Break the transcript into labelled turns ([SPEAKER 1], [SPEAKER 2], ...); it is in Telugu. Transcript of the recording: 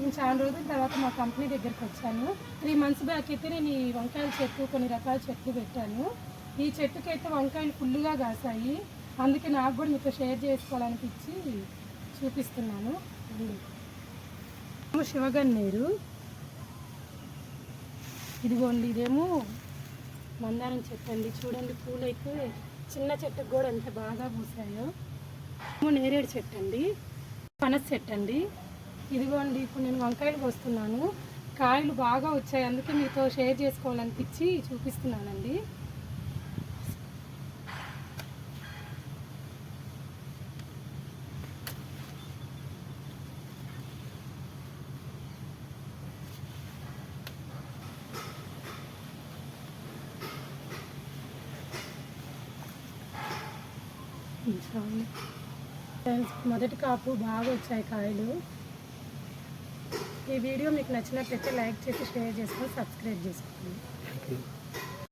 [SPEAKER 1] నేను చాలా రోజుల తర్వాత మా కంపెనీ దగ్గరికి వచ్చాను. 3 మంత్స్ బ్యాక్ అయితే నేను ఈ వంకాయల చెట్టు కొన్ని రకాల చెట్లు పెట్టాను. ఈ చెట్టుకి అయితే వంకాయలు ఫుల్గా కాసాయి. అందుకే నాకు కూడా మీతో షేర్ చేసుకోవాలనిపించి చూపిస్తున్నాను. శివగన్నేరు, ఇదిగోండి ఇదేమో మందారం చెట్టు అండి. చూడండి పూలు అయితే చిన్న చెట్టుకు కూడా ఎంత బాగా పూసాయో. నేరేడు చెట్టు అండి, పనస చెట్టు అండి. ఇదిగోండి ఇప్పుడు నేను వంకాయలు కోస్తున్నాను. కాయలు బాగా వచ్చాయి, అందుకే మీతో షేర్ చేసుకోవాలనిపించి చూపిస్తున్నానండి. మొదటి కాపు బాగా వచ్చాయి కాయలు. ఈ వీడియో మీకు నచ్చినట్లయితే లైక్ చేసి షేర్ చేసుకొని సబ్స్క్రైబ్ చేసుకోండి.